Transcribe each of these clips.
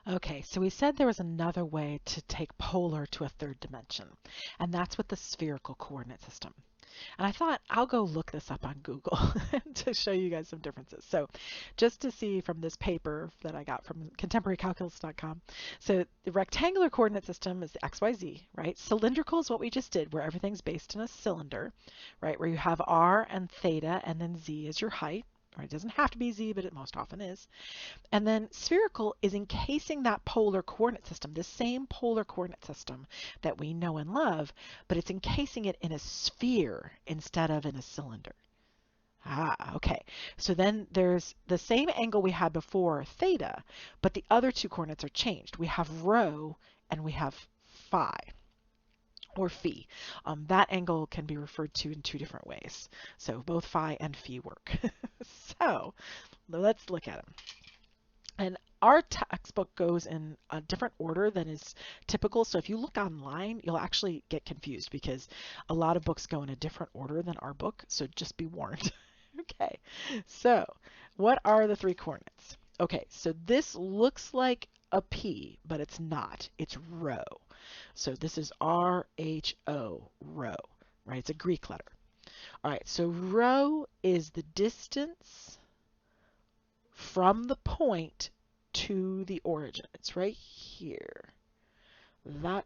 Okay, so we said there was another way to take polar to a third dimension, and that's with the spherical coordinate system. And I thought I'll go look this up on Google to show you guys some differences. So just to see from this paper that I got from contemporarycalculus.com. So the rectangular coordinate system is the XYZ, right? Cylindrical is what we just did, where everything's based in a cylinder, right? Where you have R and theta and then Z is your height. Right? It doesn't have to be Z, but it most often is. And then spherical is encasing that polar coordinate system, the same polar coordinate system that we know and love, but it's encasing it in a sphere instead of in a cylinder. Ah, okay. So then there's the same angle we had before, theta, but the other two coordinates are changed. We have rho and we have phi or phi. That angle can be referred to in two different ways. So both phi and phi work. So let's look at them. And our textbook goes in a different order than is typical. So if you look online, you'll actually get confused because a lot of books go in a different order than our book. So just be warned. Okay, so what are the three coordinates? Okay, so this looks like a P, but it's not. It's rho. So this is R-H-O, rho, right? It's a Greek letter. All right, so rho is the distance from the point to the origin. It's right here. That,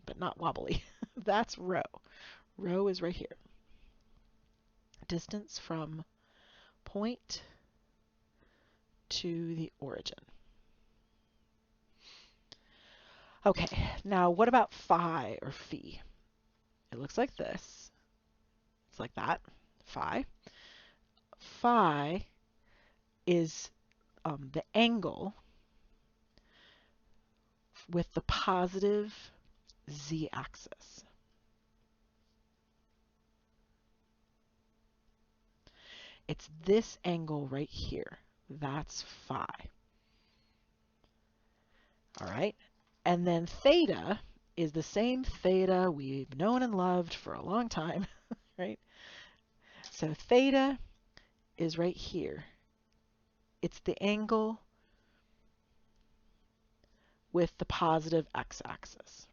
but not wobbly. That's rho. Rho is right here. Distance from point to the origin. Okay, now what about phi or phi? It looks like this. It's like that. Phi. Phi is the angle with the positive z-axis. It's this angle right here. That's phi. All right. And then theta is the same theta we've known and loved for a long time, right? So theta is right here. It's the angle with the positive x-axis.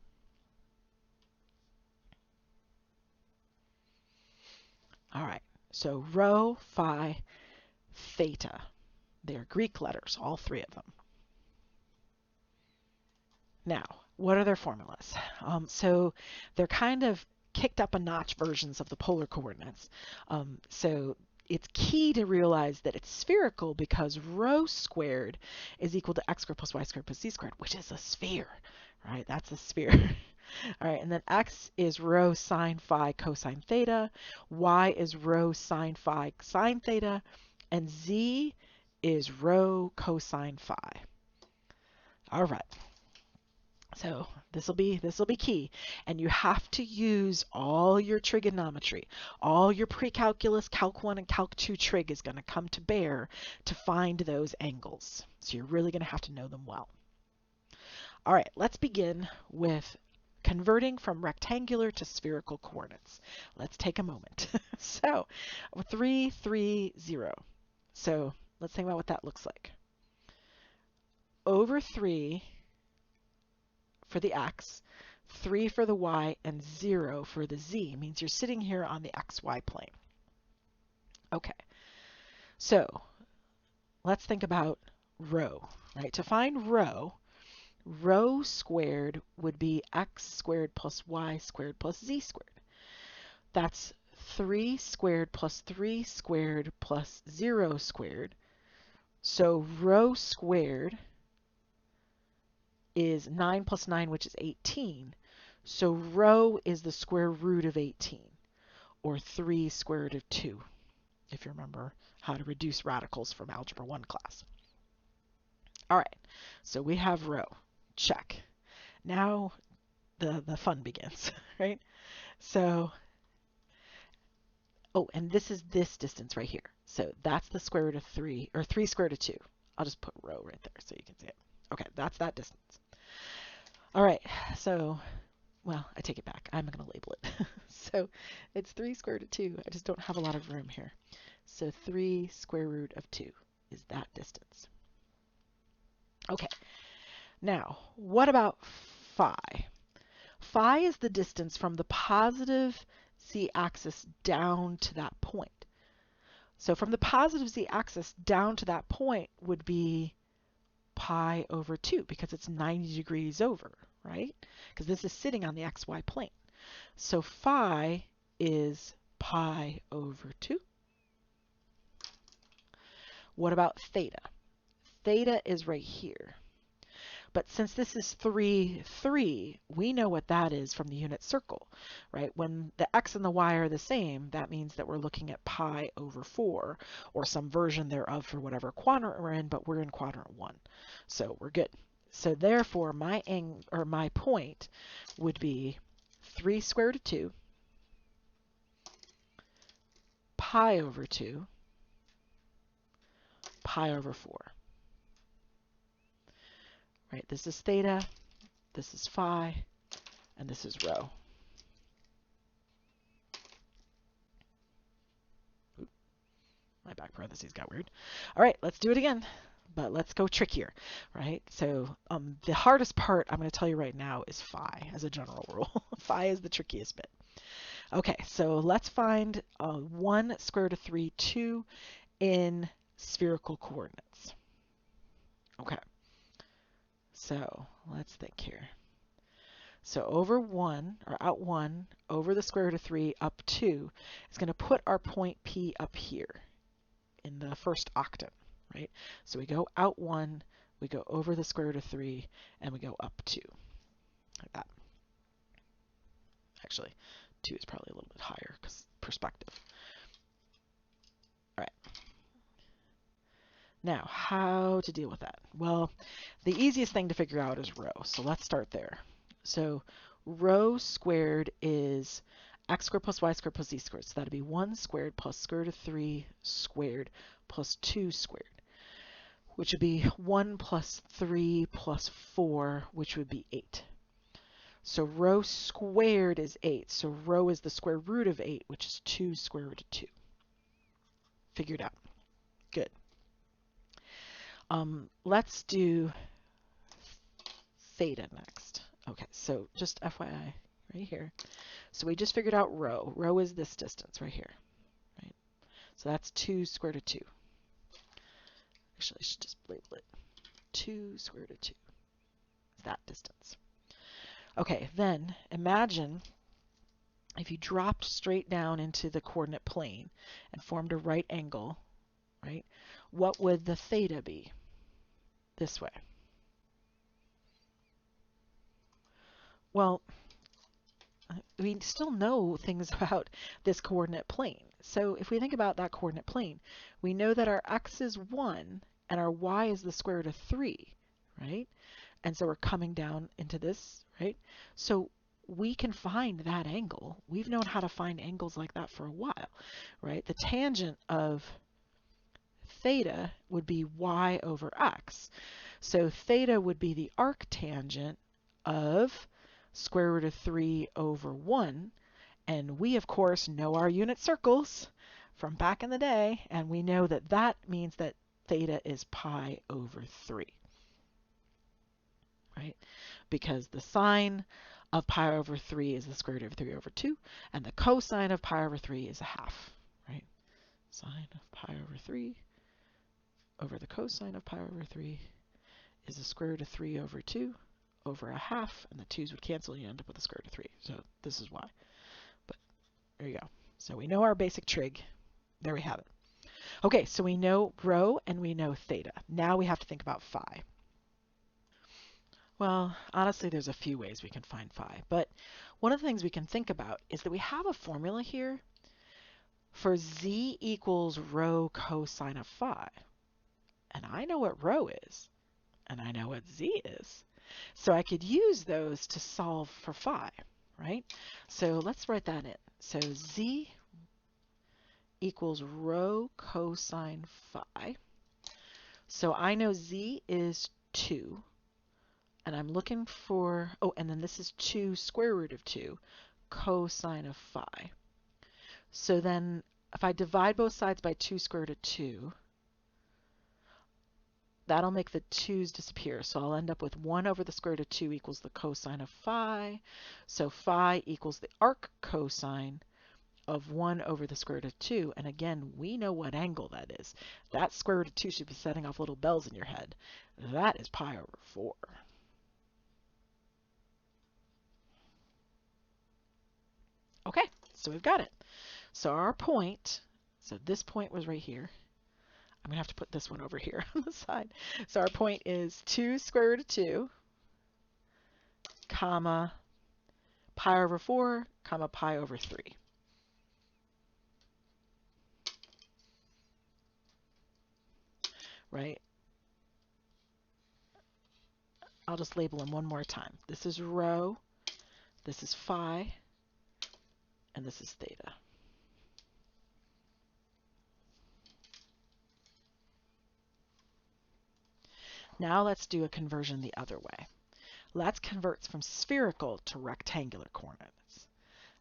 All right. So rho, phi, theta. They're Greek letters, all three of them. Now, what are their formulas? So they're kind of kicked up a notch versions of the polar coordinates. So it's key to realize that it's spherical because rho squared is equal to x squared plus y squared plus z squared, which is a sphere, right? That's a sphere. All right, and then x is rho sine phi cosine theta, y is rho sine phi sine theta, and z is rho cosine phi. All right. So this will be key, and you have to use all your trigonometry, all your pre-calculus, Calc 1 and Calc 2 trig is going to come to bear to find those angles. So you're really going to have to know them well. All right, let's begin with converting from rectangular to spherical coordinates. Let's take a moment. So 3, 3, 0. So let's think about what that looks like. Over 3 for the x, 3 for the y, and 0 for the z means you're sitting here on the xy plane. Okay, so let's think about rho, right? To find rho, rho squared would be x squared plus y squared plus z squared. That's 3 squared plus 3 squared plus 0 squared. So rho squared is 9 plus 9, which is 18. So rho is the square root of 18, or 3 square root of 2, if you remember how to reduce radicals from Algebra 1 class. All right, so we have rho. Check. Now the fun begins, right? So, oh, and this is this distance right here. So that's the square root of 3, or 3 square root of 2. I'll just put rho right there so you can see it. Okay, that's that distance. All right, so, well, I take it back. I'm going to label it. So it's 3 square root of 2. I just don't have a lot of room here. So 3 square root of 2 is that distance. Okay, Now, what about phi? Phi is the distance from the positive z-axis down to that point. So from the positive z-axis down to that point would be pi over 2 because it's 90 degrees over, right? Because this is sitting on the xy plane. So phi is pi over 2. What about theta? Theta is right here. But since this is 3, 3, we know what that is from the unit circle, right? When the x and the y are the same, that means that we're looking at pi over 4, or some version thereof for whatever quadrant we're in, but we're in quadrant 1. So we're good. So therefore, my point would be 3 square root of 2, pi over 2, pi over 4. Right? This is theta, this is phi, and this is rho. Oop, my back parentheses got weird. All right, let's do it again, but let's go trickier, right? So the hardest part I'm going to tell you right now is phi as a general rule. Phi is the trickiest bit. Okay, so let's find 1 square root of 3, 2 in spherical coordinates. Okay, so let's think here. So over 1, or out 1, over the square root of 3, up 2, is going to put our point P up here in the first octant, right? So we go out 1, we go over the square root of 3, and we go up 2, like that. Actually, 2 is probably a little bit higher because perspective. All right. Now, how to deal with that? Well, the easiest thing to figure out is rho, so let's start there. So rho squared is x squared plus y squared plus z squared. So that would be 1 squared plus square root of 3 squared plus 2 squared, which would be 1 plus 3 plus 4, which would be 8. So rho squared is 8. So rho is the square root of 8, which is 2 square root of 2. Figured out. Good. Let's do theta next. Okay, so just FYI right here. So we just figured out rho. Rho is this distance right here, right? So that's 2 square root of 2. Actually, I should just label it 2 square root of 2. That distance. Okay, then imagine if you dropped straight down into the coordinate plane and formed a right angle, right? What would the theta be? This way. Well, we still know things about this coordinate plane. So if we think about that coordinate plane, we know that our x is 1 and our y is the square root of 3, right? And so we're coming down into this, right? So we can find that angle. We've known how to find angles like that for a while, right? The tangent of theta would be y over x. So theta would be the arctangent of square root of 3 over 1. And we, of course, know our unit circles from back in the day, and we know that that means that theta is pi over 3, right? Because the sine of pi over 3 is the square root of 3 over 2, and the cosine of pi over 3 is a half, right? Sine of pi over 3 over the cosine of pi over 3 is the square root of 3 over 2 over a half, and the 2's would cancel, and you end up with the square root of 3. So this is why. But there you go. So we know our basic trig. There we have it. Okay, so we know rho and we know theta. Now we have to think about phi. Well, honestly, there's a few ways we can find phi, but one of the things we can think about is that we have a formula here for z equals rho cosine of phi. And I know what rho is, and I know what z is. So I could use those to solve for phi, right? So let's write that in. So z equals rho cosine phi. So I know z is 2, and I'm looking for, oh, and then this is 2 square root of 2 cosine of phi. So then if I divide both sides by 2 square root of 2, that'll make the 2's disappear. So I'll end up with 1 over the square root of 2 equals the cosine of phi. So phi equals the arc cosine of 1 over the square root of 2. And again, we know what angle that is. That square root of 2 should be setting off little bells in your head. That is pi over 4. Okay, so we've got it. So our point, so this point was right here. I'm going to have to put this one over here on the side. So our point is 2 square root of 2, comma, pi over 4, comma, pi over 3. Right? I'll just label them one more time. This is rho, this is phi, and this is theta. Now let's do a conversion the other way. Let's convert from spherical to rectangular coordinates.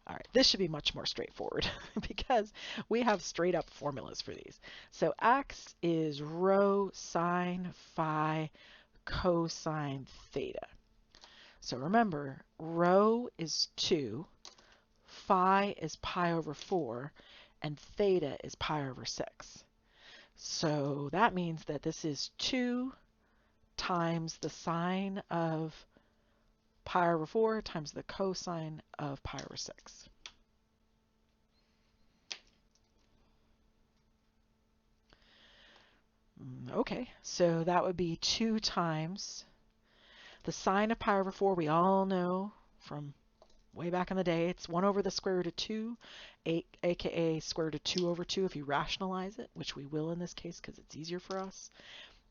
All right, this should be much more straightforward because we have straight up formulas for these. So x is rho sine phi cosine theta. So remember, rho is 2, phi is pi over 4, and theta is pi over 6. So that means that this is 2 times the sine of pi over 4 times the cosine of pi over 6. Okay, so that would be 2 times the sine of pi over 4. We all know from way back in the day, it's 1 over the square root of 2, aka square root of 2 over 2 if you rationalize it, which we will in this case because it's easier for us.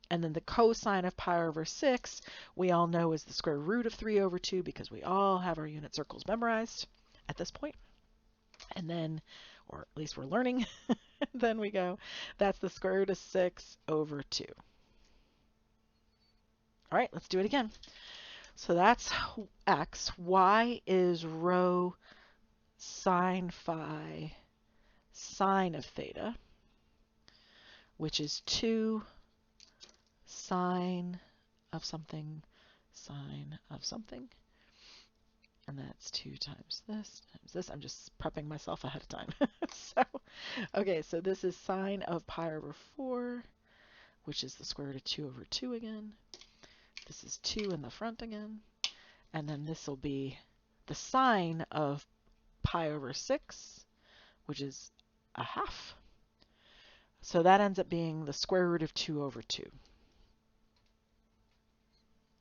And then the cosine of pi over 6, we all know is the square root of 3 over 2 because we all have our unit circles memorized at this point. And then, or at least we're learning, then we go, that's the square root of 6 over 2. All right, let's do it again. So that's x. Y is rho sine phi sine of theta, which is 2 sine of something, sine of something. And that's 2 times this times this. I'm just prepping myself ahead of time. Okay, so this is sine of pi over 4, which is the square root of 2 over 2 again. This is 2 in the front again. And then this will be the sine of pi over 6, which is a half. So that ends up being the square root of 2 over 2.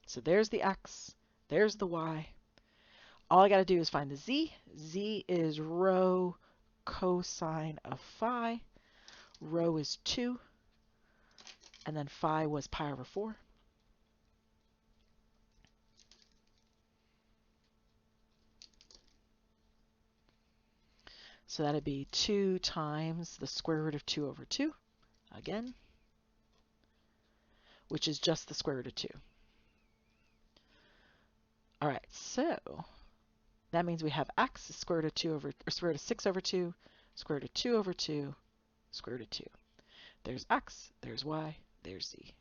So there's the x, there's the y. All I got to do is find the z. Z is rho cosine of phi. Rho is 2. And then phi was pi over 4. So that'd be 2 times the square root of 2 over 2, again, which is just the square root of 2. All right, so that means we have x square root of 2 over, or square root of 6 over 2, square root of 2 over 2, square root of 2. There's x, there's y, there's z.